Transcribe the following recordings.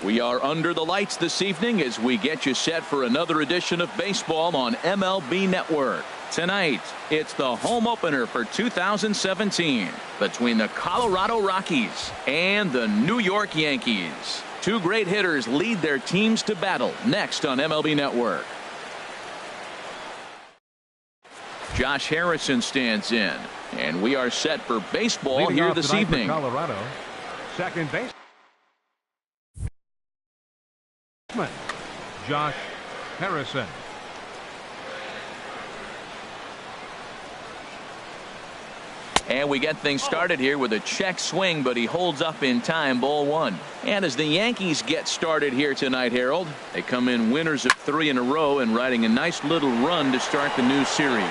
We are under the lights this evening as we get you set for another edition of baseball on MLB Network. Tonight, it's the home opener for 2017 between the Colorado Rockies and the New York Yankees. Two great hitters lead their teams to battle next on MLB Network. Josh Harrison stands in, and we are set for baseball Leading here off this tonight evening. for Colorado, second base, Josh Harrison. And we get things started here with a check swing, but he holds up in time, ball one. And as the Yankees get started here tonight, Harold, they come in winners of 3 in a row and riding a nice little run to start the new series.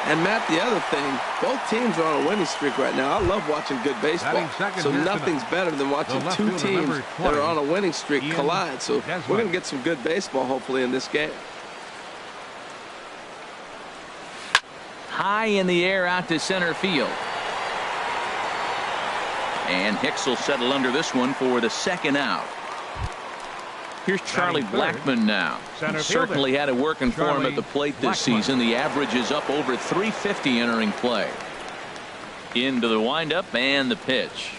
And Matt, the other thing, both teams are on a winning streak right now. I love watching good baseball. So nothing's better than watching two teams that are on a winning streak collide. So we're going to get some good baseball hopefully in this game. High in the air out to center field. And Hicks will settle under this one for the second out. Here's Charlie Blackmon now. He certainly had it working for him at the plate this season. The average is up over 350 entering play. Into the windup and the pitch.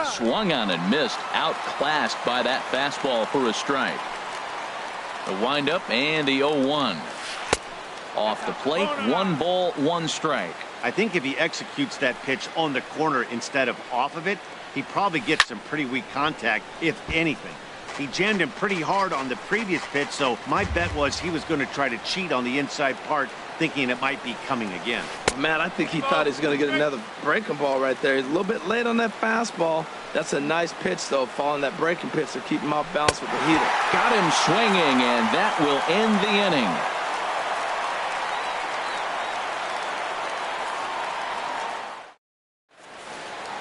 Swung on and missed. Outclassed by that fastball for a strike. The windup and the 0-1. Off the plate, 1 ball, 1 strike. I think if he executes that pitch on the corner instead of off of it, he probably gets some pretty weak contact, if anything. He jammed him pretty hard on the previous pitch, so my bet was he was going to try to cheat on the inside part, thinking it might be coming again. Matt, I think he thought he was going to get another breaking ball right there. He's a little bit late on that fastball. That's a nice pitch, though, following that breaking pitch to keep him off balance with the heater. Got him swinging, and that will end the inning.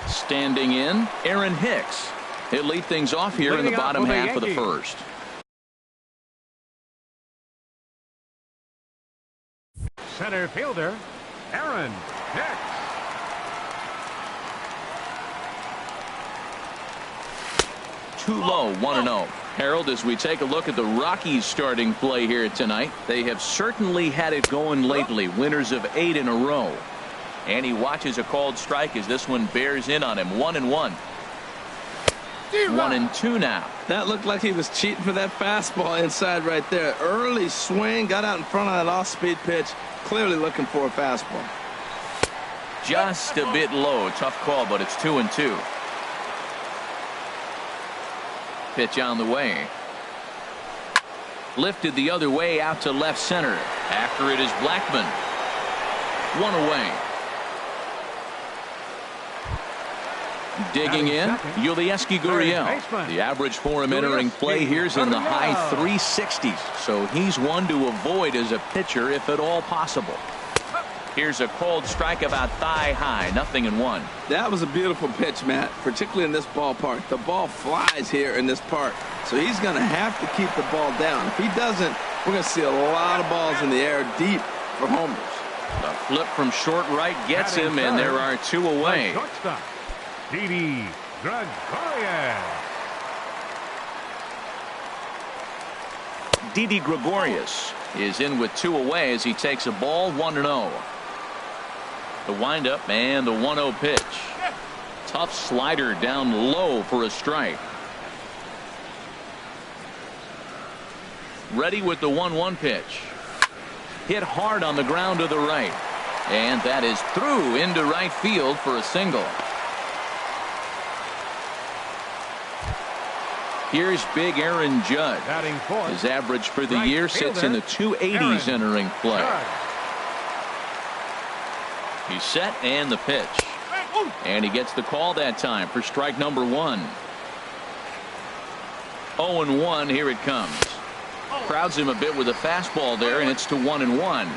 Standing in, Aaron Hicks. He'll lead things off here in the bottom half of the first. Center fielder, Aaron Hicks. Too low, 1-0. Harold, as we take a look at the Rockies starting play here tonight, they have certainly had it going lately. Winners of 8 in a row. And he watches a called strike as this one bears in on him. 1-1. 1-2 now. That looked like he was cheating for that fastball inside right there. Early swing, got out in front of that off-speed pitch. Clearly looking for a fastball. Just a bit low. Tough call, but it's 2-2. Pitch on the way. Lifted the other way out to left center. After it is Blackmon. 1 away. Digging in, Yulieski Gurriel. The average for him entering play here's in the high 360s. So he's one to avoid as a pitcher if at all possible. Here's a called strike about thigh high. 0-1. That was a beautiful pitch, Matt, particularly in this ballpark. The ball flies here in this park. So he's going to have to keep the ball down. If he doesn't, we're going to see a lot of balls in the air deep for homers. The flip from short right gets him, and there are 2 away. Didi Gregorius. Didi Gregorius is in with 2 away as he takes a ball. 1-0. The windup and the 1-0 pitch. Tough slider down low for a strike. Ready with the 1-1 pitch. Hit hard on the ground to the right. And that is through into right field for a single. Here's big Aaron Judge. His average for the year sits in the 280s entering play. He's set and the pitch. And he gets the call that time for strike number 1. 0-1. Here it comes. Crowds him a bit with a fastball there, and it's to 1-1.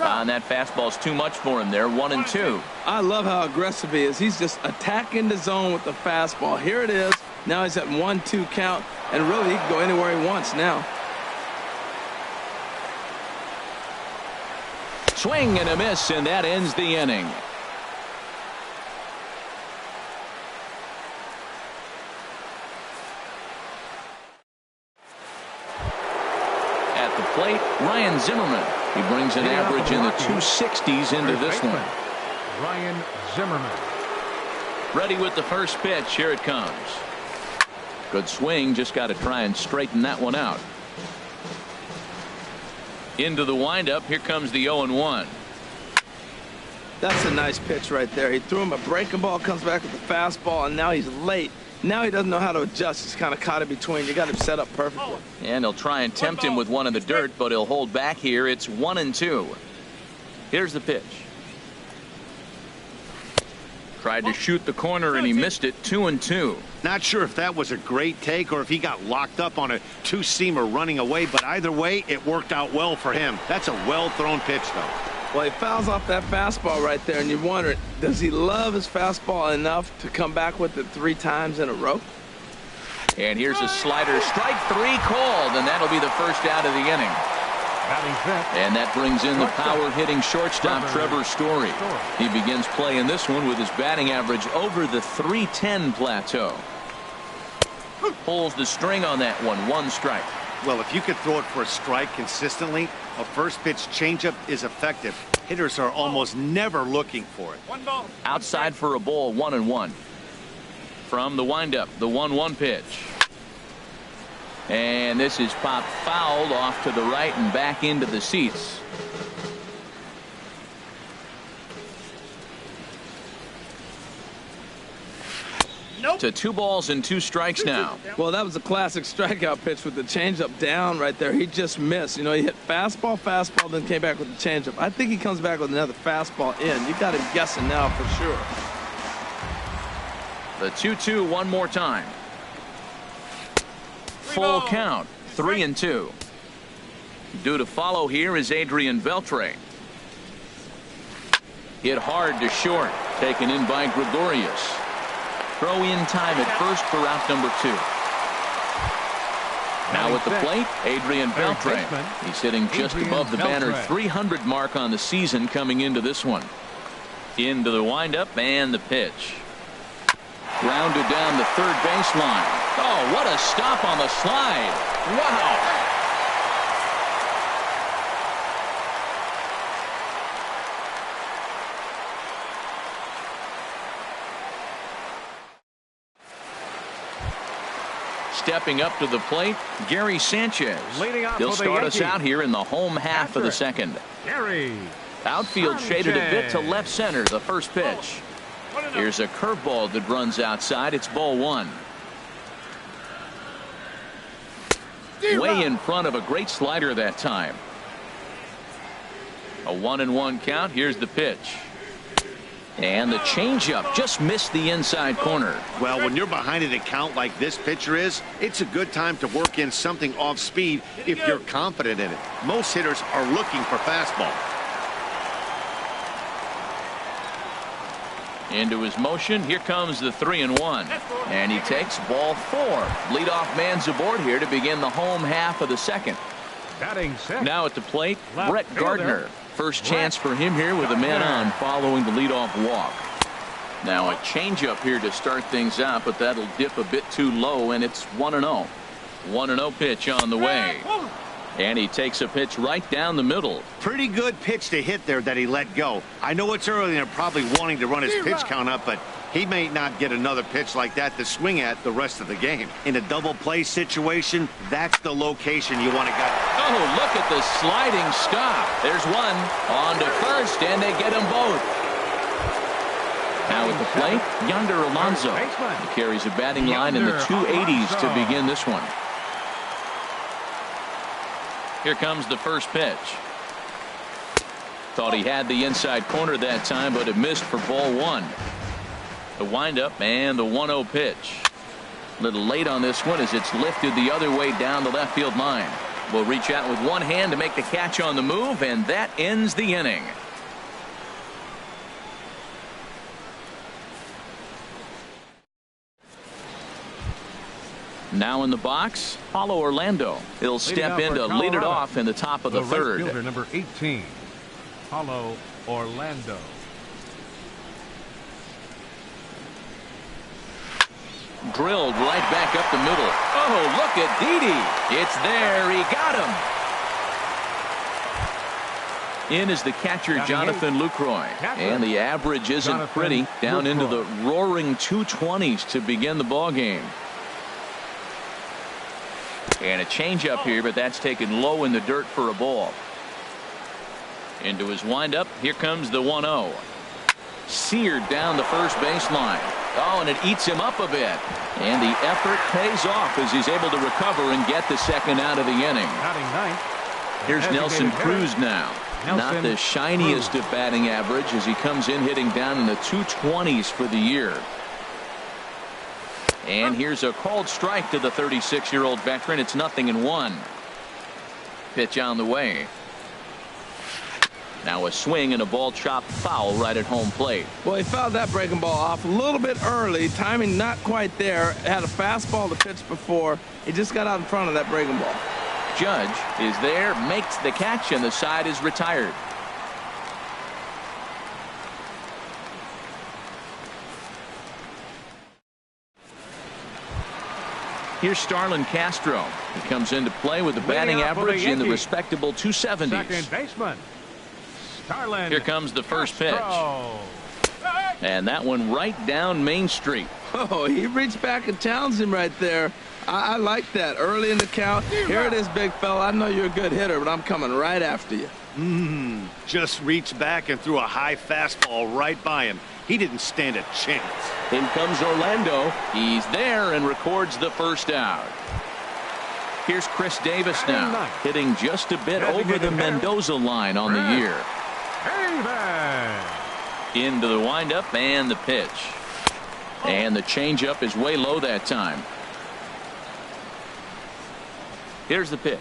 And that fastball's too much for him there. 1-2. I love how aggressive he is. He's just attacking the zone with the fastball. Here it is. Now he's at 1-2 count, and really he can go anywhere he wants now. Swing and a miss, and that ends the inning. plate, Ryan Zimmerman. He brings an average in the 260s into this one. Ryan Zimmerman. Ready with the first pitch. Here it comes. Good swing. Just got to try and straighten that one out. Into the windup. Here comes the 0-1. That's a nice pitch right there. He threw him a breaking ball, comes back with the fastball, and now he's late. Now he doesn't know how to adjust. He's kind of caught in between. You got him set up perfectly. And he'll try and tempt him with one in the dirt, but he'll hold back here. It's 1-2. Here's the pitch. Tried to shoot the corner and he missed it. 2-2. Not sure if that was a great take or if he got locked up on a two-seamer running away, but either way, it worked out well for him. That's a well-thrown pitch, though. Well, he fouls off that fastball right there, and you wonder, does he love his fastball enough to come back with it 3 times in a row? And here's a slider. Strike 3 called, and that'll be the first out of the inning. And that brings in the power-hitting shortstop, Trevor Story. He begins playing this one with his batting average over the .310 plateau. Pulls the string on that one. 1 strike. Well, if you could throw it for a strike consistently, a first-pitch changeup is effective. Hitters are almost never looking for it. Outside for a ball. 1-1. From the windup, the 1-1 pitch. And this is popped fouled off to the right and back into the seats. Nope. To 2 balls and 2 strikes now. Well, that was a classic strikeout pitch with the changeup down right there. He just missed. You know, he hit fastball, then came back with the changeup. I think he comes back with another fastball in. You got him guessing now for sure. The 2-2 one more time. Full count. 3-2. Due to follow here is Adrian Beltre. Hit hard to short. Taken in by Gregorius. Throw in time at first for out number 2. Now at the plate, Adrian Beltre. He's sitting just above the banner 300 mark on the season coming into this one. Into the windup and the pitch. Grounded down the third baseline. Oh, what a stop on the slide. Wow. Stepping up to the plate, Gary Sanchez. He'll start us out here in the home half of the second. Gary. Outfield shaded a bit to left center, the first pitch. Here's a curveball that runs outside. It's ball 1. Way in front of a great slider that time. A 1-1 count. Here's the pitch. And the changeup just missed the inside corner. Well, when you're behind an account like this pitcher is, it's a good time to work in something off speed if you're confident in it. Most hitters are looking for fastball. Into his motion. Here comes the 3-1. And he takes ball 4. Leadoff man's aboard here to begin the home half of the second. Now at the plate, Brett Gardner. First chance for him here with a man on following the leadoff walk. Now a changeup here to start things out, but that'll dip a bit too low, and it's 1-0. 1-0 pitch on the way. And he takes a pitch right down the middle. Pretty good pitch to hit there that he let go. I know it's early and they're probably wanting to run his pitch count up, but he may not get another pitch like that to swing at the rest of the game. In a double play situation, that's the location you want to get. Oh, look at the sliding stop. There's one on to first, and they get them both. Now at the plate, Yonder Alonso. He carries a batting line in the 280s to begin this one. Here comes the first pitch. Thought he had the inside corner that time, but it missed for ball 1. The windup and the 1-0 pitch. A little late on this one as it's lifted the other way down the left field line. Will reach out with one hand to make the catch on the move, and that ends the inning. Now in the box, Paulo Orlando. He'll step in to lead it off in the top of the third. Fielder number 18, Paulo Orlando. Drilled right back up the middle. Oh, look at Didi. It's there. He got him. In is the catcher, Jonathan Lucroy. And the average isn't pretty, down into the roaring 220s to begin the ball game. And a changeup here, but that's taken low in the dirt for a ball. Into his windup. Here comes the 1-0. Seared down the first baseline. Oh, and it eats him up a bit. And the effort pays off as he's able to recover and get the second out of the inning. Here's Nelson Cruz now. Not the shiniest of batting average as he comes in hitting down in the 220s for the year. And here's a called strike to the 36-year-old veteran. It's 0-1. Pitch on the way. Now a swing and a ball chopped foul right at home plate. Well, he fouled that breaking ball off a little bit early. Timing not quite there. Had a fastball to pitch before. He just got out in front of that breaking ball. Judge is there, makes the catch, and the side is retired. Here's Starlin Castro. He comes into play with the batting average in the respectable 270s. Second baseman, Starlin. Here comes the first pitch. And that one right down Main Street. Oh, he reached back and challenged him right there. I like that. Early in the count. Here it is, big fella. I know you're a good hitter, but I'm coming right after you. Just reached back and threw a high fastball right by him. He didn't stand a chance. In comes Orlando. He's there and records the first out. Here's Chris Davis now, hitting just a bit over the Mendoza line on the year. Into the windup and the pitch. And the changeup is way low that time. Here's the pitch.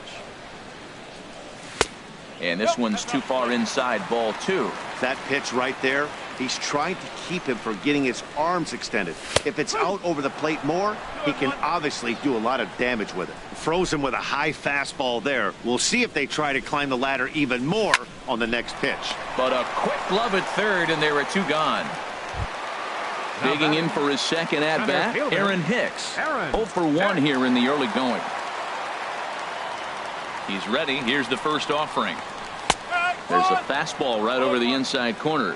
And this one's too far inside, ball 2. That pitch right there, he's trying to keep him from getting his arms extended. If it's out over the plate more, he can obviously do a lot of damage with it. Froze him with a high fastball there. We'll see if they try to climb the ladder even more on the next pitch. But a quick glove at third, and there are 2 gone. Digging in for his second at-bat, Aaron Hicks. 0 for 1 here in the early going. He's ready. Here's the first offering. There's a fastball right over the inside corner.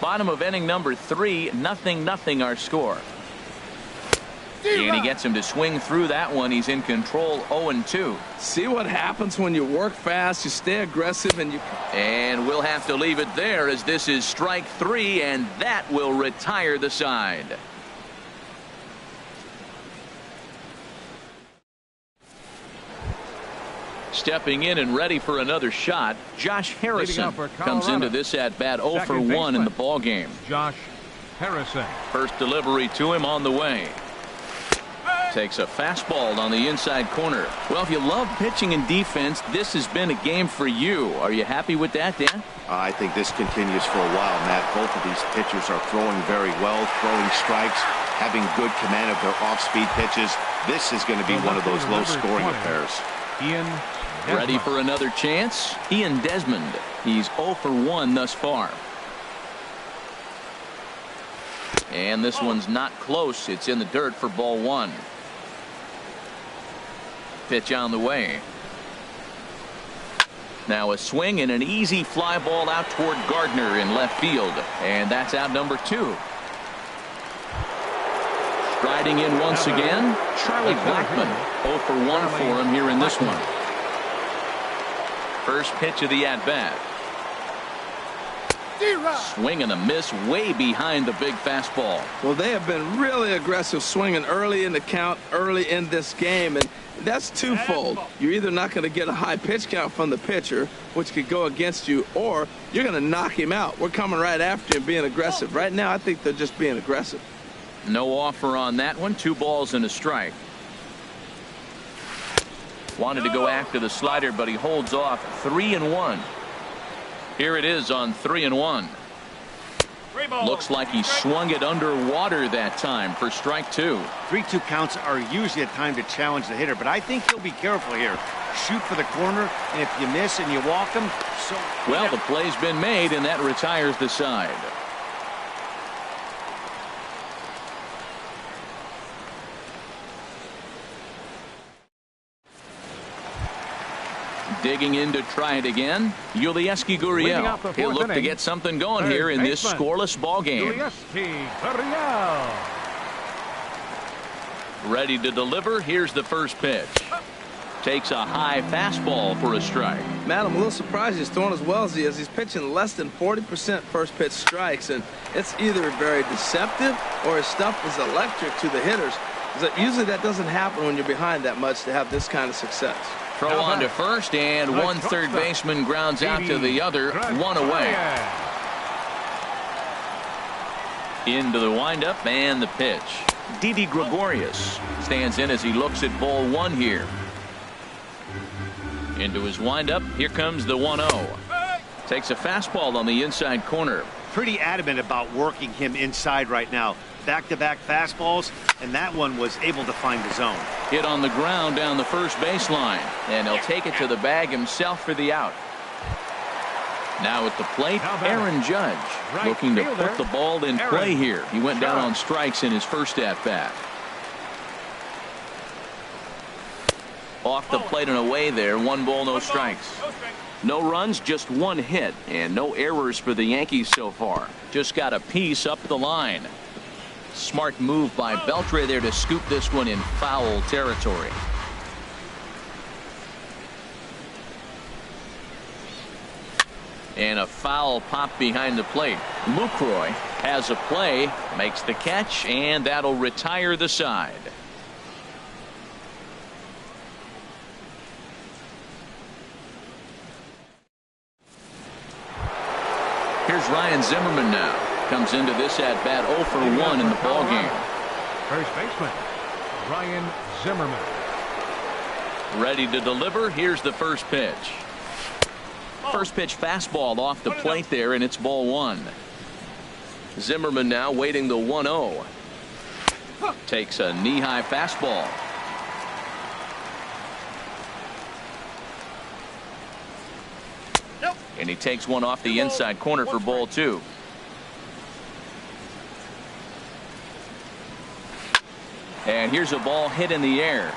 Bottom of inning number 3, 0-0 our score. And he gets him to swing through that one. He's in control, 0-2. See what happens when you work fast, you stay aggressive, and you... And we'll have to leave it there as this is strike 3, and that will retire the side. Stepping in and ready for another shot, Josh Harrison comes into this at-bat 0 for 1 in the ball game. Josh Harrison. First delivery to him on the way. Takes a fastball on the inside corner. Well, if you love pitching and defense, this has been a game for you. Are you happy with that, Dan? I think this continues for a while, Matt. Both of these pitchers are throwing very well, throwing strikes, having good command of their off-speed pitches. This is going to be one of those low-scoring affairs. Ian ready for another chance? Ian Desmond. He's 0 for 1 thus far. And this one's not close. It's in the dirt for ball 1. Pitch on the way. Now a swing and an easy fly ball out toward Gardner in left field. And that's out number 2. Striding in once again, Charlie Blackmon. 0 for 1 for him here in this one. First pitch of the at-bat. Swing and a miss way behind the big fastball. Well, they have been really aggressive swinging early in the count, early in this game, and that's twofold. You're either not going to get a high pitch count from the pitcher, which could go against you, or you're going to knock him out. We're coming right after him, being aggressive. Right now, I think they're just being aggressive. No offer on that one. 2 balls and a strike. Wanted to go after the slider, but he holds off. 3-1. Here it is on 3-1. Looks like he swung it underwater that time for strike 2. 3-2 counts are usually a time to challenge the hitter, but I think he'll be careful here. Shoot for the corner, and if you miss and you walk him, so... Well, the play's been made, and that retires the side. Digging in to try it again, Yulieski Gurriel. He'll look to get something going here in this scoreless ball game. Ready to deliver. Here's the first pitch. Takes a high fastball for a strike. Man, I'm a little surprised he's throwing as well as he is. He's pitching less than 40% first pitch strikes, and it's either very deceptive or his stuff is electric to the hitters. Usually that doesn't happen when you're behind that much to have this kind of success. Throw on to first, and one third baseman grounds out to the other, one away. Into the windup and the pitch. Didi Gregorius stands in as he looks at ball one here. Into his windup, here comes the 1-0. Takes a fastball on the inside corner. Pretty adamant about working him inside right now. Back-to-back fastballs, and that one was able to find the zone. Hit on the ground down the first baseline, and he'll take it to the bag himself for the out. Now at the plate, Aaron Judge looking to put the ball in play here. He went down on strikes in his first at-bat. Off the plate and away there, 1 ball, no strikes. No runs, just 1 hit, and no errors for the Yankees so far. Just got a piece up the line. Smart move by Beltre there to scoop this one in foul territory. And a foul pop behind the plate. Lucroy has a play, makes the catch, and that'll retire the side. Here's Ryan Zimmerman now. Comes into this at bat 0 for 1 in the ball game. First baseman Ryan Zimmerman. Ready to deliver. Here's the first pitch. First pitch fastball off the plate there, and it's ball 1. Zimmerman now waiting the 1-0. Takes a knee-high fastball. And he takes one off the inside corner for ball 2. And here's a ball hit in the air.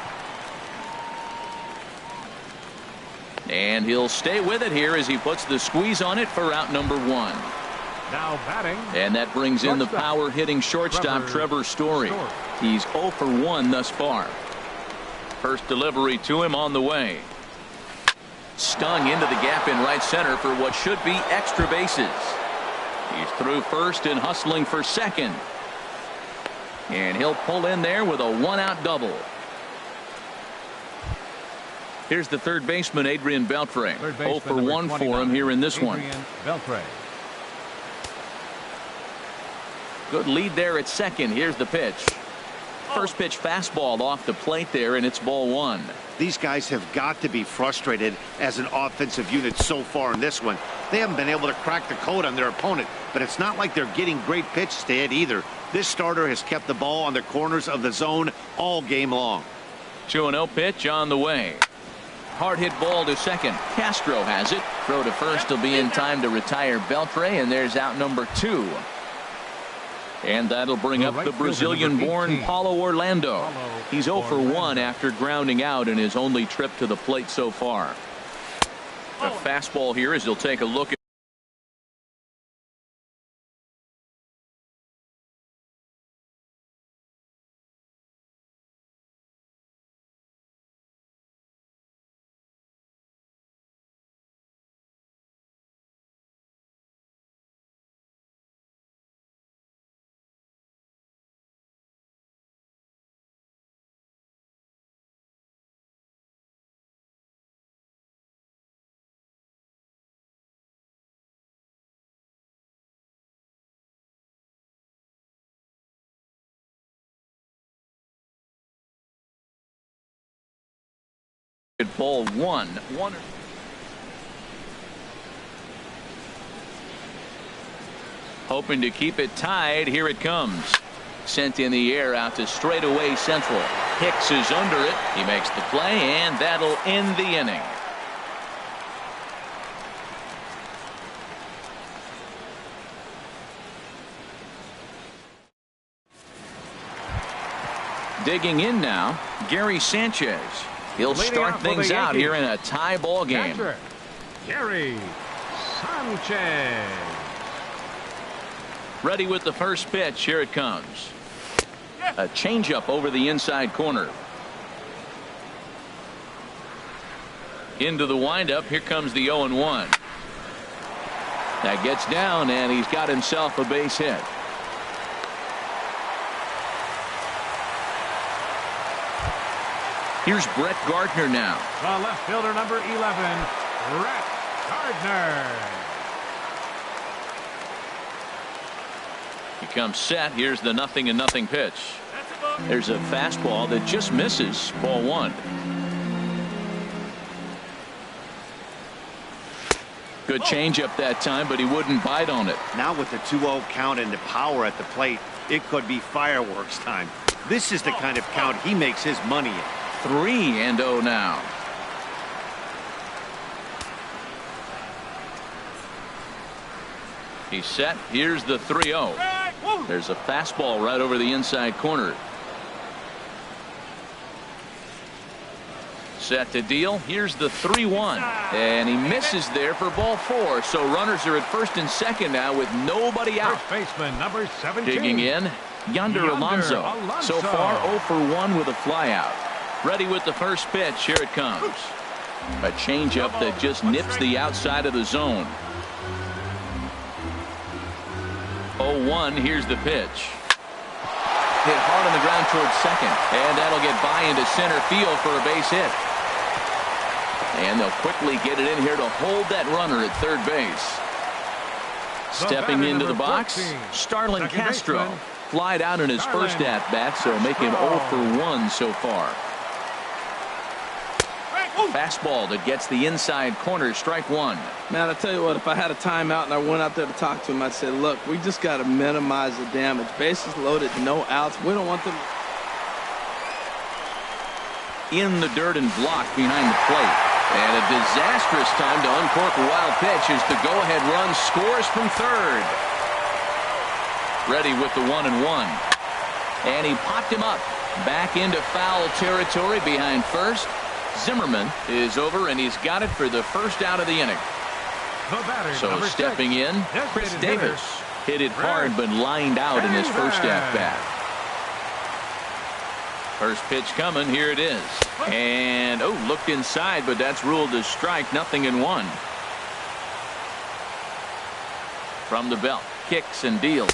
And he'll stay with it here as he puts the squeeze on it for out number 1. Now batting. And that brings in the power hitting shortstop Trevor Story. He's 0 for 1 thus far. First delivery to him on the way. Stung into the gap in right center for what should be extra bases. He's through first and hustling for second. And he'll pull in there with a 1-out double. Here's the third baseman, Adrian Beltre. 0 for 1 for him here in this one. Beltre. Good lead there at second. Here's the pitch. First pitch fastball off the plate there, and it's ball 1. These guys have got to be frustrated as an offensive unit so far in this one. They haven't been able to crack the code on their opponent, but it's not like they're getting great pitches to hit either. This starter has kept the ball on the corners of the zone all game long. 2-0 pitch on the way. Hard hit ball to second. Castro has it. Throw to first will be in time to retire Beltre, and there's out number 2. And that'll bring up the Brazilian-born Paulo Orlando. He's 0 for 1 after grounding out in his only trip to the plate so far. A fastball here as he'll take a look at ball 1. Hoping to keep it tied. Here it comes. Sent in the air out to straightaway central. Hicks is under it. He makes the play, and that'll end the inning. Digging in now, Gary Sanchez. He'll start things out here in a tie ball game. Gary Sanchez. Ready with the first pitch. Here it comes. A changeup over the inside corner. Into the windup. Here comes the 0-1. That gets down, and he's got himself a base hit. Here's Brett Gardner now. The left fielder, number 11, Brett Gardner. He comes set. Here's the 0-0 pitch. There's a fastball that just misses. Ball 1. Good changeup that time, but he wouldn't bite on it. Now with the 2-0 count and the power at the plate, it could be fireworks time. This is the kind of count he makes his money in. 3-0 now. He's set. Here's the 3-0. There's a fastball right over the inside corner. Set to deal. Here's the 3-1. And he misses there for ball 4. So runners are at first and second now with nobody out. First baseman, number 17. Digging in, Yonder Alonso. So far 0 for 1 with a flyout. Ready with the first pitch. Here it comes. A changeup that just nips the outside of the zone. 0-1. Here's the pitch. Hit hard on the ground towards second. And that'll get by into center field for a base hit. And they'll quickly get it in here to hold that runner at third base. Stepping into the box, Starlin Castro. Flied out in his first at-bat, so make him 0 for 1 so far. Fastball that gets the inside corner, strike 1. Man, I tell you what, if I had a timeout and I went out there to talk to him, I'd say, look, we just got to minimize the damage. Bases loaded, no outs. We don't want them in the dirt and blocked behind the plate. And a disastrous time to uncork a wild pitch as the go-ahead run scores from third. Ready with the 1-1. And he popped him up. Back into foul territory behind first. Zimmerman is over, and he's got it for the first out of the inning. So stepping in, Chris Davis hit it hard but lined out in his first at-bat. First pitch coming. Here it is. And, looked inside, but that's ruled as strike. 0-1. From the belt. Kicks and deals.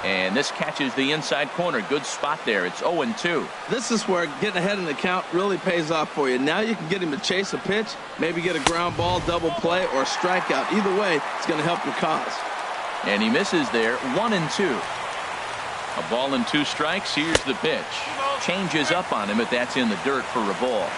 And this catches the inside corner. Good spot there. It's 0-2. This is where getting ahead in the count really pays off for you. Now you can get him to chase a pitch, maybe get a ground ball, double play, or a strikeout. Either way, it's going to help your cause. And he misses there. 1-2. A ball and 2 strikes. Here's the pitch. Changes up on him, but that's in the dirt for a ball.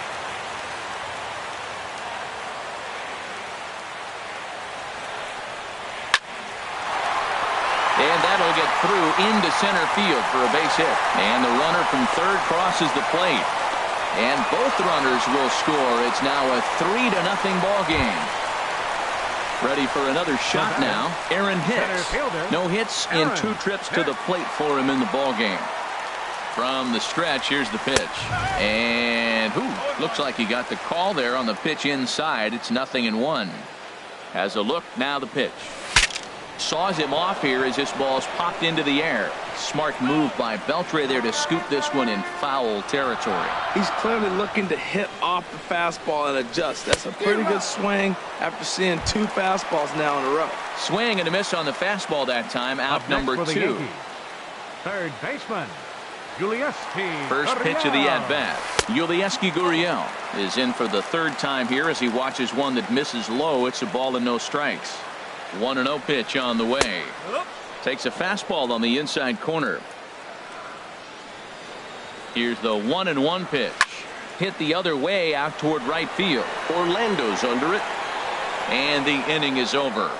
And that'll get through into center field for a base hit. And the runner from third crosses the plate. And both runners will score. It's now a 3-0 ball game. Ready for another shot now. Aaron Hicks. No hits in 2 trips to the plate for him in the ball game. From the stretch, here's the pitch. And looks like he got the call there on the pitch inside. It's 0-1. Has a look. Now the pitch. Saws him off here as this ball's popped into the air. Smart move by Beltre there to scoop this one in foul territory. He's clearly looking to hit off the fastball and adjust. That's a pretty good swing after seeing 2 fastballs now in a row. Swing and a miss on the fastball that time. Out number 2. Third baseman, Yulieski. First pitch of the at-bat. Yulieski Gurriel is in for the 3rd time here as he watches one that misses low. It's a ball and no strikes. 1-0 pitch on the way. Takes a fastball on the inside corner. Here's the 1-1 pitch. Hit the other way out toward right field. Orlando's under it. And the inning is over.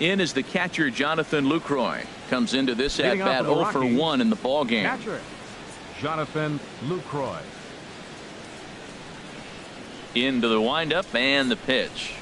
In is the catcher, Jonathan Lucroy. Comes into this at-bat 0 for 1 in the ball game. Catcher, Jonathan Lucroy. Into the windup and the pitch.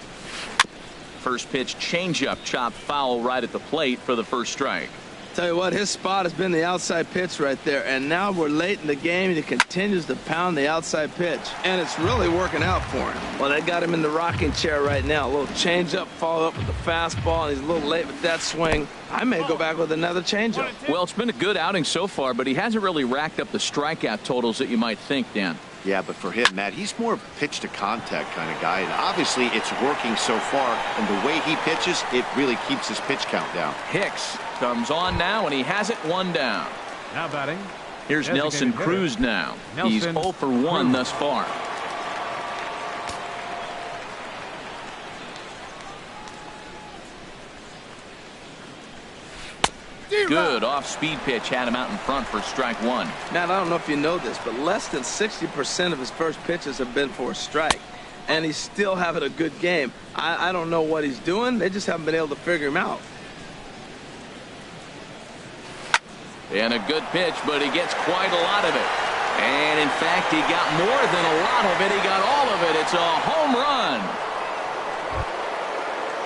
First pitch changeup chopped foul right at the plate for the first strike. Tell you what, his spot has been the outside pitch right there, and now we're late in the game and he continues to pound the outside pitch, and it's really working out for him. Well, they got him in the rocking chair right now. A little changeup, follow up with the fastball, and he's a little late with that swing. I may go back with another changeup. Well, it's been a good outing so far, but he hasn't really racked up the strikeout totals that you might think, Dan. Yeah, but for him, Matt, he's more of a pitch to contact kind of guy, and obviously it's working so far, and the way he pitches, it really keeps his pitch count down. Hicks comes on now, and he has it one down. Now batting. Here's Nelson Cruz now. He's 0 for 1 thus far. Good off-speed pitch had him out in front for strike one. Matt, I don't know if you know this, but less than 60% of his first pitches have been for a strike, and he's still having a good game. I don't know what he's doing. They just haven't been able to figure him out. And a good pitch, but he gets quite a lot of it. And in fact, he got more than a lot of it. He got all of it. It's a home run.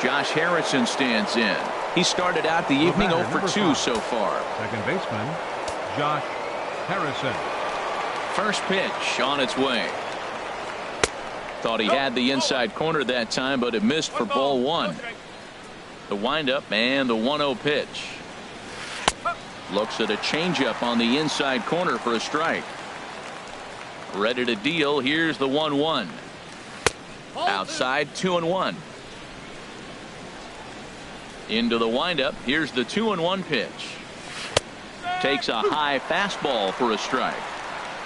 Josh Harrison stands in. He started out the evening 0 for 2 so far. Second baseman, Josh Harrison. First pitch on its way. Thought he had the inside corner that time, but it missed for ball one. The windup and the 1-0 pitch. Looks at a changeup on the inside corner for a strike. Ready to deal. Here's the 1-1. Outside, 2-1. Into the windup. Here's the 2-1 pitch. Takes a high fastball for a strike.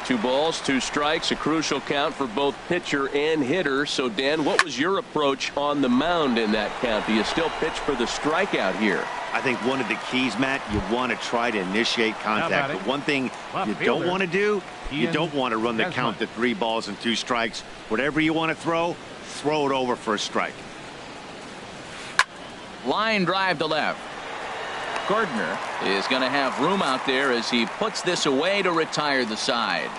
2 balls, 2 strikes, a crucial count for both pitcher and hitter. So, Dan, what was your approach on the mound in that count? Do you still pitch for the strikeout here? I think one of the keys, Matt, you want to try to initiate contact. But one thing you don't want to do, you don't want to run the count to 3 balls and 2 strikes. Whatever you want to throw it over for a strike. Line drive to left. Gardner is going to have room out there as he puts this away to retire the side.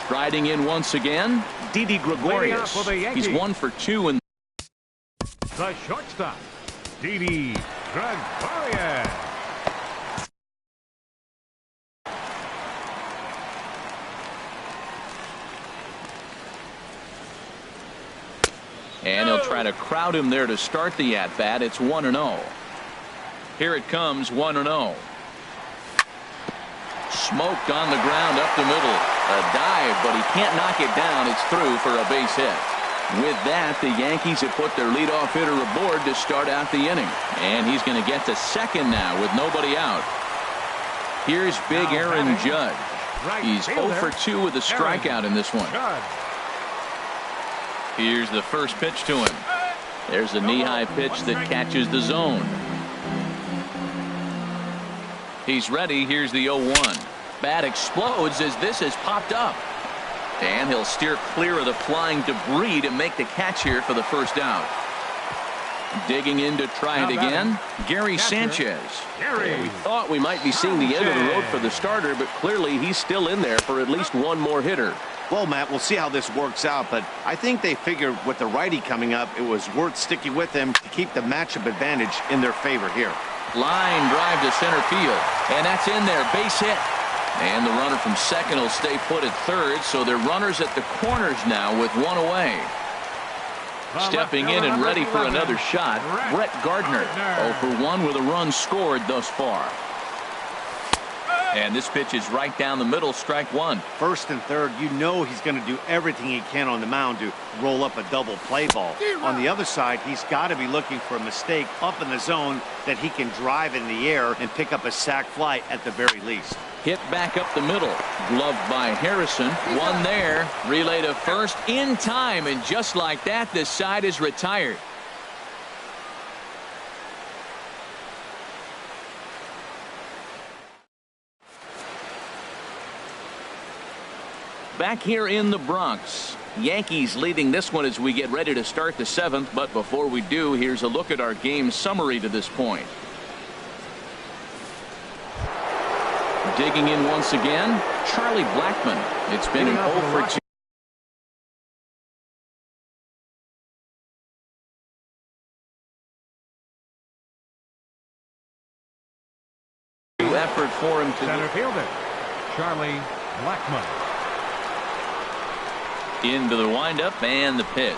Striding in once again, Didi Gregorius. He's 1 for 2 in the shortstop, Didi Gregorius. And he'll try to crowd him there to start the at-bat. It's 1-0. Here it comes, 1-0. Smoked on the ground up the middle. A dive, but he can't knock it down. It's through for a base hit. With that, the Yankees have put their leadoff hitter aboard to start out the inning. And he's going to get to second now with nobody out. Here's big Aaron Judge. He's 0 for 2 with a strikeout in this one. Here's the first pitch to him. There's a knee-high pitch that catches the zone. He's ready. Here's the 0-1. Bat explodes as this has popped up. And he'll steer clear of the flying debris to make the catch here for the first out. Digging in to try it again, Gary Sanchez. We thought we might be seeing the end of the road for the starter, but clearly he's still in there for at least one more hitter. Well, Matt, we'll see how this works out, but I think they figured with the righty coming up, it was worth sticking with him to keep the matchup advantage in their favor here. Line drive to center field, and that's in there, base hit. And the runner from second will stay put at third, so they're runners at the corners now with one away. Stepping in and ready for another shot, Brett Gardner, 0 for 1 with a run scored thus far. And this pitch is right down the middle, strike one. First and third, you know he's going to do everything he can on the mound to roll up a double play ball. On the other side, he's got to be looking for a mistake up in the zone that he can drive in the air and pick up a sac fly at the very least. Hit back up the middle, gloved by Harrison. One there, relay to first in time, and just like that, this side is retired. Back here in the Bronx, Yankees leading this one as we get ready to start the 7th. But before we do, here's a look at our game summary to this point. Digging in once again, Charlie Blackmon. It's been an 0 for 2. Effort for him to center fielder Charlie Blackmon. Into the windup and the pitch.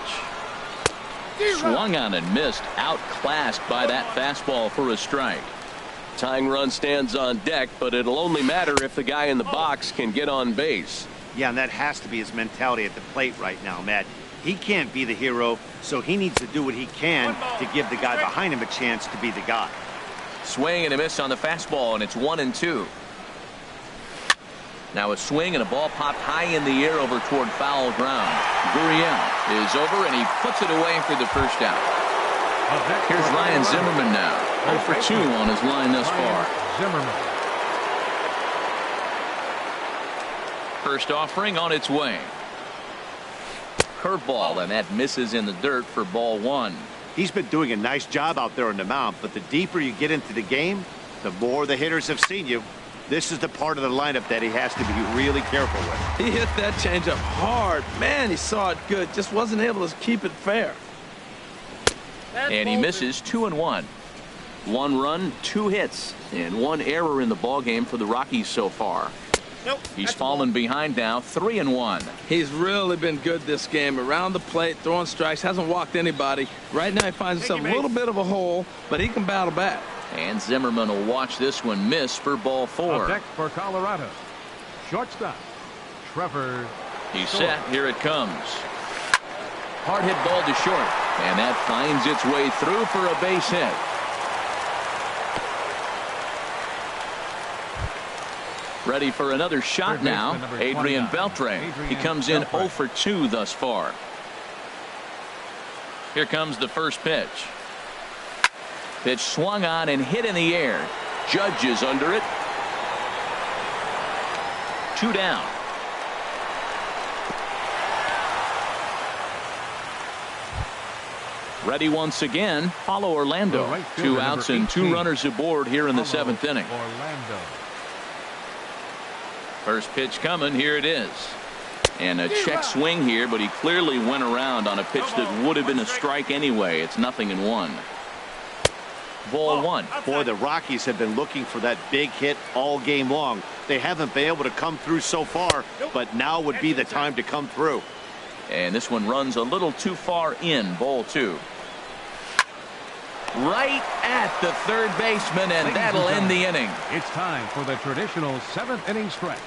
Swung on and missed. Outclassed by that fastball for a strike. Tying run stands on deck, but it'll only matter if the guy in the box can get on base. Yeah, and that has to be his mentality at the plate right now, Matt. He can't be the hero, so he needs to do what he can to give the guy behind him a chance to be the guy. Swing and a miss on the fastball, and it's 1-2. Now a swing and a ball popped high in the air over toward foul ground. Gurriel is over, and he puts it away for the first out. Here's Ryan Zimmerman now. 0 for 2 on his line thus far. Zimmerman. First offering on its way. Curveball, and that misses in the dirt for ball 1. He's been doing a nice job out there on the mound, but the deeper you get into the game, the more the hitters have seen you. This is the part of the lineup that he has to be really careful with. He hit that changeup hard. Man, he saw it good. Just wasn't able to keep it fair. And he misses 2-1. 1 run, 2 hits, and 1 error in the ballgame for the Rockies so far. He's fallen behind now, 3-1. He's really been good this game. Around the plate, throwing strikes, hasn't walked anybody. Right now he finds himself a little bit of a hole, but he can battle back. And Zimmerman will watch this one miss for ball 4. On deck for Colorado, shortstop Trevor. He's set. Here it comes. Hard hit ball to short, and that finds its way through for a base hit. Ready for another shot now, Adrian Beltre. He comes in 0 for 2 thus far. Here comes the first pitch. Pitch swung on and hit in the air. Judge is under it. 2 down. Ready once again, Paulo Orlando. 2 outs and 2 runners aboard here in the 7th inning. Orlando. First pitch coming. Here it is. And a check swing here, but he clearly went around on a pitch that would have been a strike anyway. It's 0-1. Ball 1. Boy, the Rockies have been looking for that big hit all game long. They haven't been able to come through so far, but now would be the time to come through. And this one runs a little too far in. Ball 2. Right at the third baseman, and that'll end the inning. It's time for the traditional 7th inning stretch.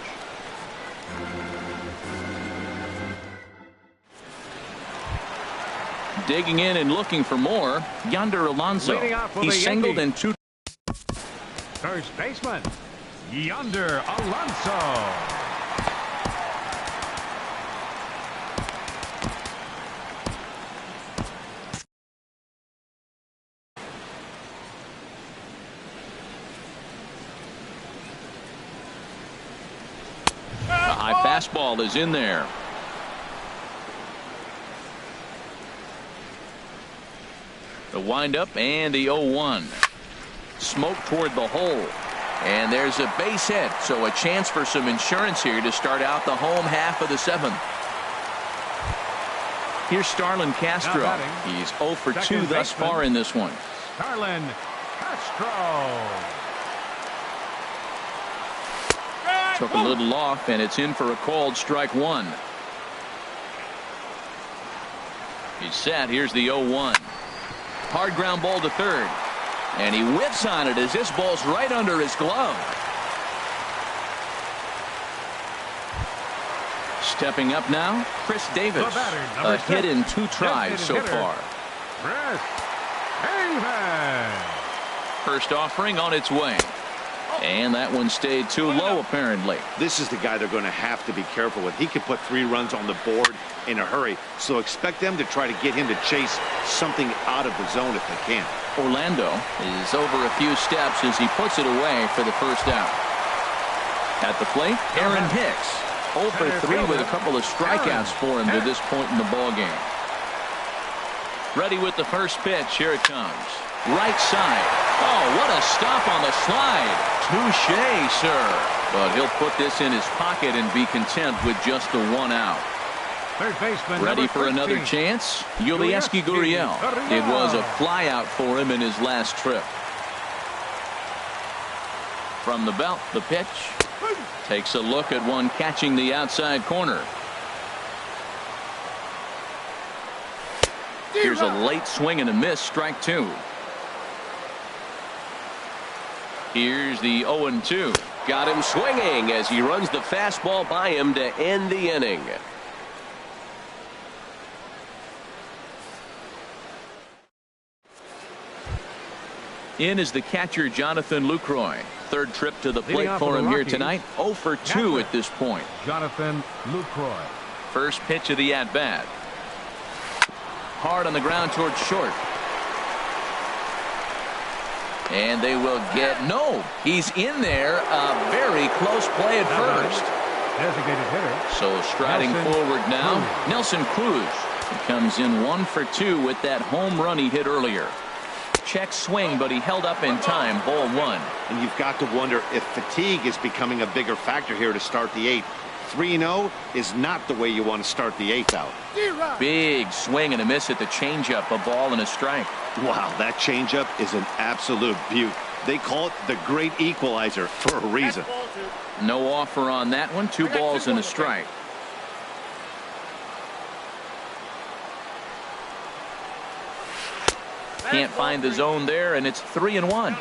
Digging in and looking for more, Yonder Alonso. He singled in 2. First baseman, Yonder Alonso. A high fastball is in there. The windup and the 0-1. Smoke toward the hole. And there's a base hit, so a chance for some insurance here to start out the home half of the 7th. Here's Starlin Castro. He's 0 for 2 thus far in this one. Starlin Castro. Took a little off, and it's in for a called strike 1. He's set. Here's the 0-1. Hard ground ball to third. And he whiffs on it as this ball's right under his glove. Stepping up now, Chris Davis. A hit in 2 tries so far. Chris Davis. First offering on its way. And that one stayed too low, apparently. This is the guy they're going to have to be careful with. He can put 3 runs on the board in a hurry, so expect them to try to get him to chase something out of the zone if they can. Orlando is over a few steps as he puts it away for the first out. At the plate, Aaron Hicks. 0 for 3 with a couple of strikeouts for him to this point in the ballgame. Ready with the first pitch. Here it comes. Right side. Oh, what a stop on the slide. Touche, sir. But he'll put this in his pocket and be content with just the 1 out. Third baseman, ready for another chance. Yulieski Gurriel. It was a flyout for him in his last trip. From the belt, the pitch. Takes a look at one catching the outside corner. Here's a late swing and a miss. Strike 2. Here's the 0-2. Got him swinging as he runs the fastball by him to end the inning. In is the catcher Jonathan Lucroy. Third trip to the plate for him here tonight. 0 for 2 at this point. Jonathan Lucroy. First pitch of the at-bat. Hard on the ground towards short. And they will get no. He's in there. A very close play at first. Designated hitter. So striding forward now, Nelson Cruz. He comes in 1 for 2 with that home run he hit earlier. Check swing, but he held up in time. Ball 1. And you've got to wonder if fatigue is becoming a bigger factor here to start the 8th. 3-0 is not the way you want to start the 8th out. Big swing and a miss at the changeup. A ball and a strike. Wow, that changeup is an absolute beaut. They call it the great equalizer for a reason. No offer on that one. 2 balls and a strike. Can't find the zone there, and it's 3-1.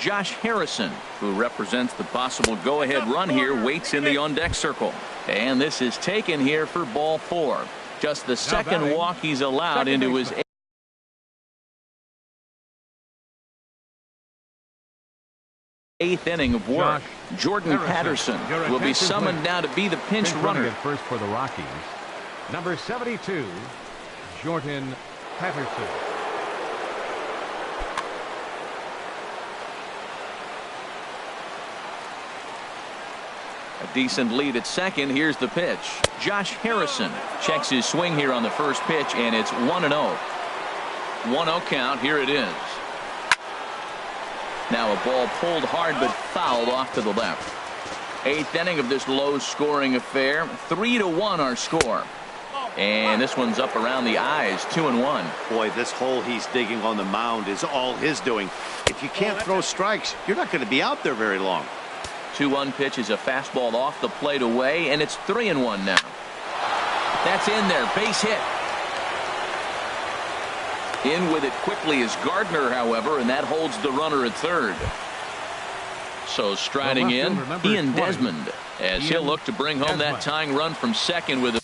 Josh Harrison, who represents the possible go-ahead run here, waits in the on-deck circle. And this is taken here for ball 4. Just the second walk he's allowed into his 8th inning of work. Jordan Patterson will be summoned now to be the pinch runner. First for the Rockies. Number 72, Jordan Patterson. A decent lead at second. Here's the pitch. Josh Harrison checks his swing here on the first pitch, and it's 1-0. 1-0 count. Here it is. Now a ball pulled hard but fouled off to the left. 8th inning of this low-scoring affair. 3-1 our score. And this one's up around the eyes. 2-1. Boy, this hole he's digging on the mound is all his doing. If you can't throw strikes, you're not going to be out there very long. 2-1 pitch is a fastball off the plate away, and it's 3-1 now. That's in there. Base hit. In with it quickly is Gardner, however, and that holds the runner at third. So striding in, Ian Desmond, as he'll look to bring home that tying run from second with a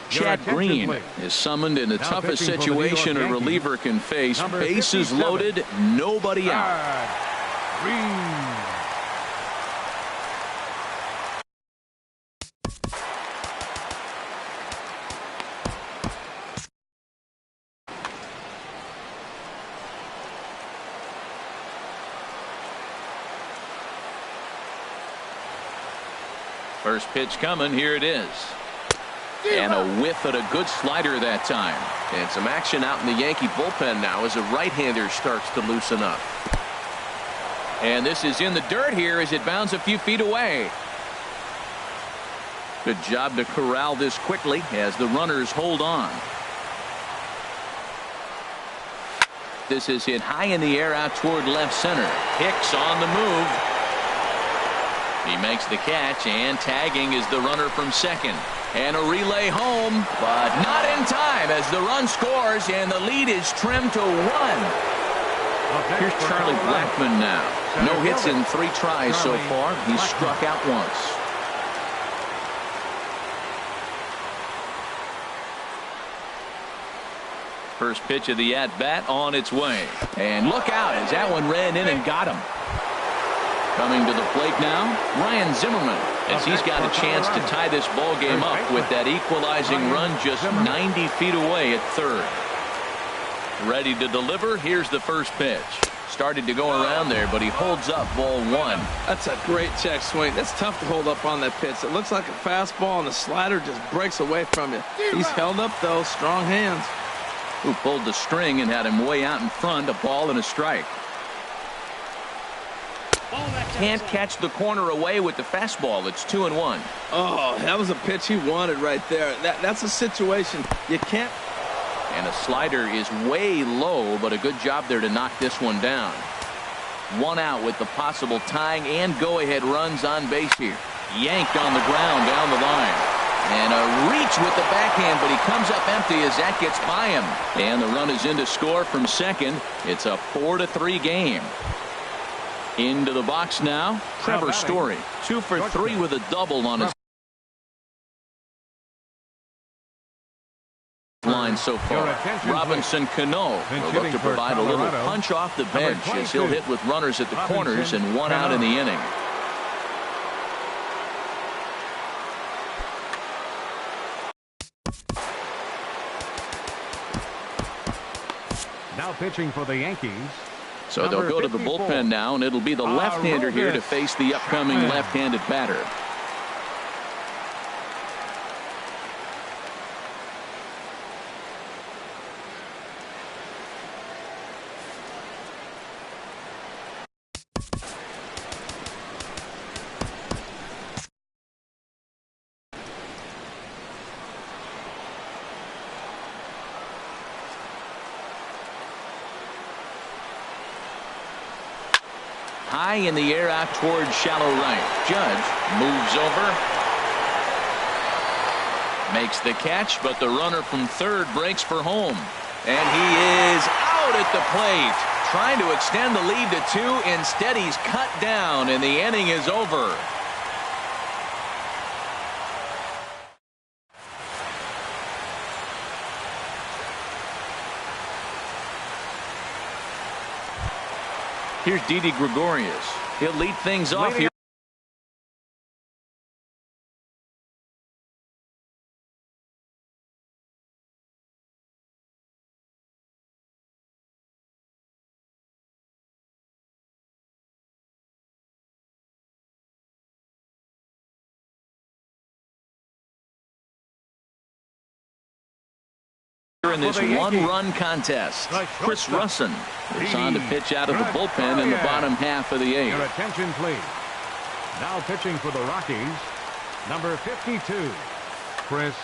Chad Green is summoned in the toughest situation a reliever can face. Bases loaded, nobody out. First pitch coming. Here it is. And a whiff at a good slider that time. And some action out in the Yankee bullpen now as a right-hander starts to loosen up. And this is in the dirt here as it bounds a few feet away. Good job to corral this quickly as the runners hold on. This is hit high in the air out toward left center. Hicks on the move. He makes the catch, and tagging is the runner from second. And a relay home, but not in time as the run scores, and the lead is trimmed to 1. Here's Charlie Blackmon now. No hits in 3 tries so far. He's struck out once. First pitch of the at-bat on its way. And look out as that one ran in and got him. Coming to the plate now, Ryan Zimmerman, as he's got a chance to tie this ball game up with that equalizing run just 90 feet away at third. Ready to deliver. Here's the first pitch. Started to go around there, but he holds up ball 1. That's a great check swing. That's tough to hold up on that pitch. It looks like a fastball, and the slider just breaks away from you. He's held up, though. Strong hands. Who pulled the string and had him way out in front, a ball and a strike. Can't catch the corner away with the fastball. It's 2-1. Oh, that was a pitch he wanted right there. That's a situation you can't. And a slider is way low, but a good job there to knock this one down. 1 out with the possible tying and go-ahead runs on base here. Yanked on the ground down the line. And a reach with the backhand, but he comes up empty as that gets by him. And the run is in to score from second. It's a 4-3 game. Into the box now, Trevor Story. 2 for 3 with a double on his line so far. Robinson Cano will look to provide a little punch off the bench as he'll hit with runners at the corners and 1 out in the inning. Now pitching for the Yankees. So they'll go to the bullpen now, and it'll be the left-hander here to face the upcoming left-handed batter. High in the air out towards shallow right. Judge moves over. Makes the catch, but the runner from third breaks for home. And he is out at the plate. Trying to extend the lead to 2. Instead, he's cut down, and the inning is over. Here's Didi Gregorius. He'll lead things off here. In this 1-run contest, Chris Russin is on to pitch out of the bullpen in the bottom half of the 8th. Your attention, please. Now pitching for the Rockies, number 52, Chris.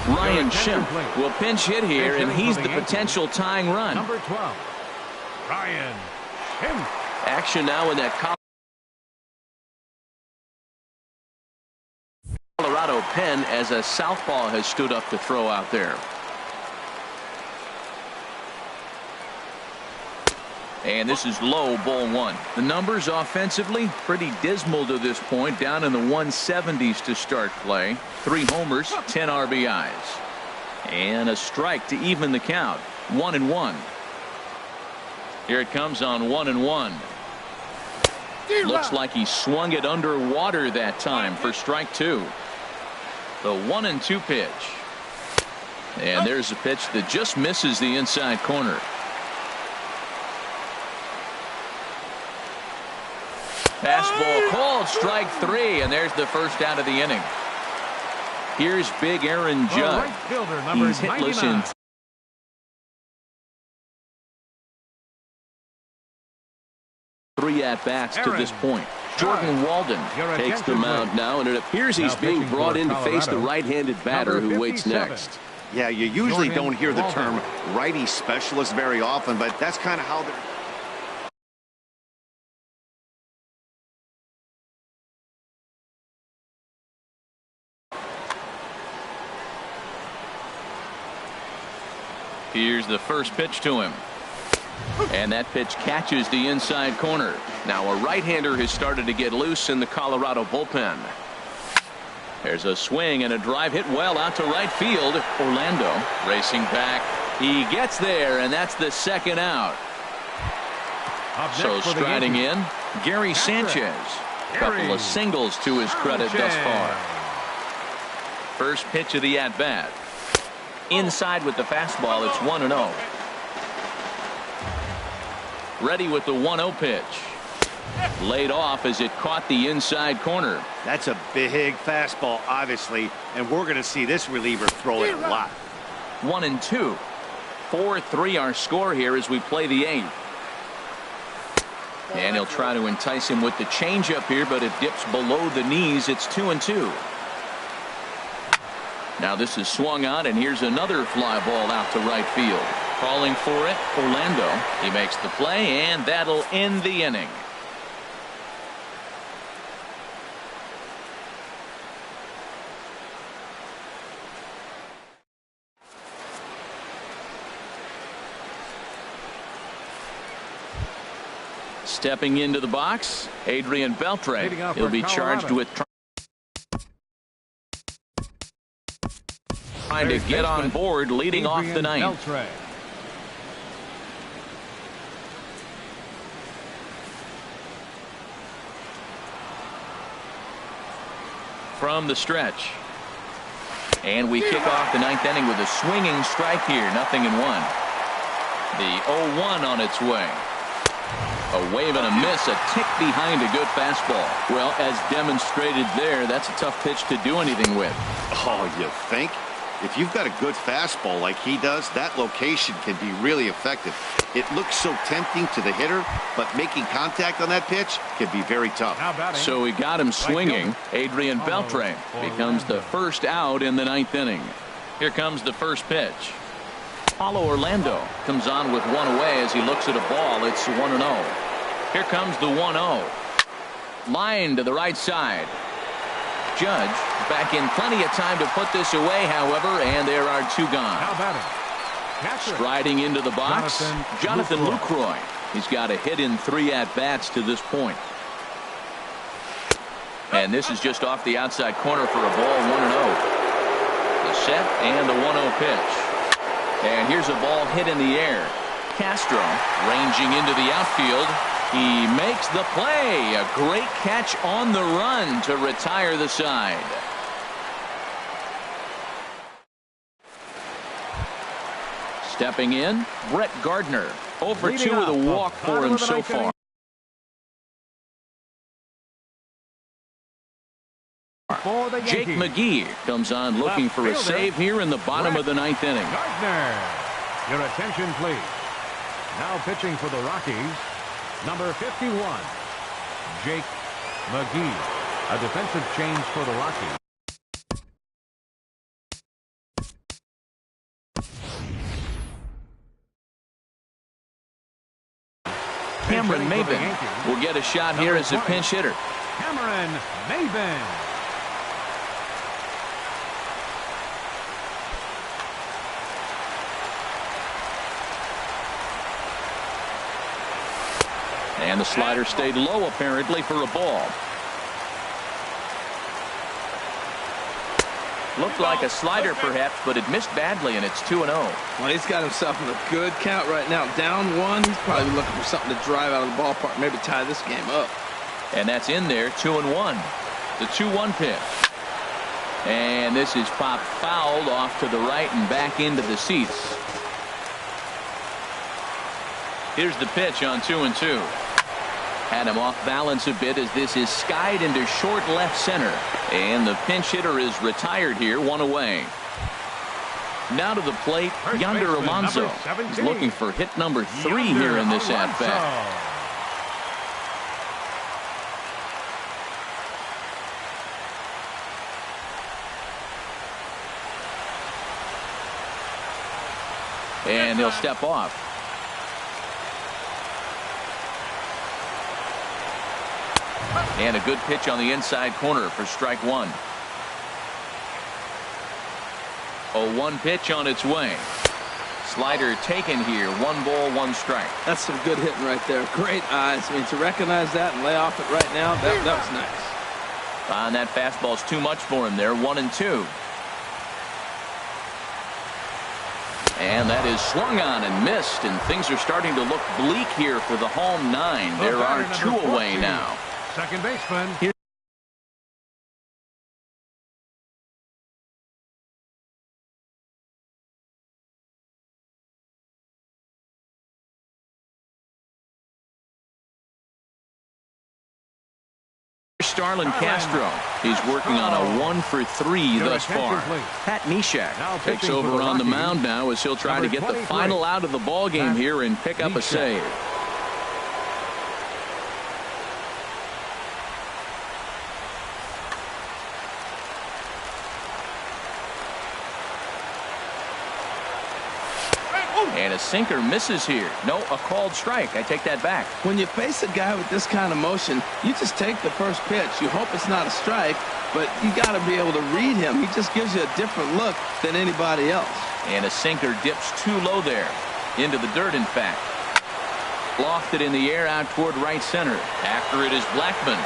Ryan Schimpf will pinch hit here, and he's the potential tying run. Number 12, Ryan Schimpf. Action now in that Colorado pen as a southpaw has stood up to throw out there. And this is low, ball 1. The numbers offensively pretty dismal to this point, down in the 170s to start play. 3 homers, 10 RBIs. And a strike to even the count. 1-1. Here it comes on 1-1. Looks like he swung it underwater that time for strike 2. The 1-2 pitch. And there's a pitch that just misses the inside corner. Fastball called, strike 3, and there's the first out of the inning. Here's big Aaron Judge. He's hitless in 3 at-bats to this point. Jordan Walden takes the mound now, and it appears he's being brought in to face the right-handed batter who waits next. Yeah, you usually don't hear the term righty specialist very often, but that's kind of how they're... Here's the first pitch to him. And that pitch catches the inside corner. Now a right-hander has started to get loose in the Colorado bullpen. There's a swing and a drive hit well out to right field. Orlando racing back. He gets there, and that's the second out. So striding in, Gary Sanchez. Couple of singles to his credit thus far. First pitch of the at-bat. Inside with the fastball, it's 1-0. Ready with the 1-0 pitch. Laid off as it caught the inside corner. That's a big fastball, obviously, and we're going to see this reliever throw it a lot. 1-2. 4-3 our score here as we play the 8th. And he'll try to entice him with the changeup here, but it dips below the knees. It's 2-2. Now this is swung on, and here's another fly ball out to right field. Calling for it, Orlando. He makes the play, and that'll end the inning. Stepping into the box, Adrian Beltre. He'll be charged with trying to get on board, leading off the ninth. From the stretch. And we kick off the ninth inning with a swinging strike here. 0-1. The 0-1 on its way. A wave and a miss, a tick behind a good fastball. Well, as demonstrated there, that's a tough pitch to do anything with. Oh, you think? If you've got a good fastball like he does, that location can be really effective. It looks so tempting to the hitter, but making contact on that pitch can be very tough. So we got him swinging. Adrian Beltre becomes the first out in the ninth inning. Here comes the first pitch. Paulo Orlando comes on with one away as he looks at a ball. It's 1-0. Here comes the 1-0. Line to the right side. Judge back in plenty of time to put this away, however, and there are two gone. Striding into the box, Jonathan Lucroy. He's got a hit in 3 at-bats to this point. And this is just off the outside corner for a ball, 1-0. The set and the 1-0 pitch. And here's a ball hit in the air. Castro ranging into the outfield. He makes the play. A great catch on the run to retire the side. Stepping in, Brett Gardner. 0 for 2 with a walk for him so far. Jake McGee comes on looking for a save here in the bottom of the ninth inning. Gardner. Your attention, please. Now pitching for the Rockies, number 51, Jake McGee. A defensive change for the Rockies. Cameron Maben will get a shot here as a pinch hitter. Cameron Maben. And the slider stayed low apparently for a ball. Looked like a slider perhaps, but it missed badly, and it's 2-0. Well, he's got himself in a good count right now. Down 1, he's probably looking for something to drive out of the ballpark, maybe tie this game up. And that's in there, 2-1. The 2-1 pitch. And this is popped fouled off to the right and back into the seats. Here's the pitch on 2-2. Had him off balance a bit as this is skied into short left center. And the pinch hitter is retired here, 1 away. Now to the plate, Yonder Alonso. He's looking for hit number 3 here in this at-bat. And he'll step off. And a good pitch on the inside corner for strike 1. 0-1 pitch on its way. Slider taken here. 1 ball, 1 strike. That's some good hitting right there. Great eyes. I mean, to recognize that and lay off it right now, that was nice. And that fastball's too much for him there. 1-2. And that is swung on and missed, and things are starting to look bleak here for the home 9. There are 2 away now. Second baseman. Starlin Castro. He's working on a 1-for-3 thus far. Pat Neshek takes over on the mound now as he'll try to get the final out of the ball game here and pick up a save. And a sinker misses here. No, a called strike. I take that back. When you face a guy with this kind of motion, you just take the first pitch. You hope it's not a strike, but you got to be able to read him. He just gives you a different look than anybody else. And a sinker dips too low there. Into the dirt, in fact. Lofted in the air out toward right center. After it is Blackmon.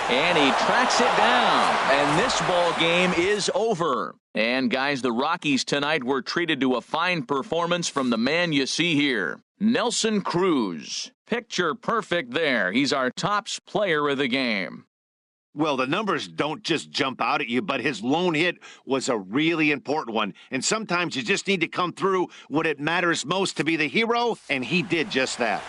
And he tracks it down. And this ball game is over. And guys, the Rockies tonight were treated to a fine performance from the man you see here, Nelson Cruz. Picture perfect there. He's our tops player of the game. Well, the numbers don't just jump out at you, but his lone hit was a really important one. And sometimes you just need to come through when it matters most to be the hero, and he did just that.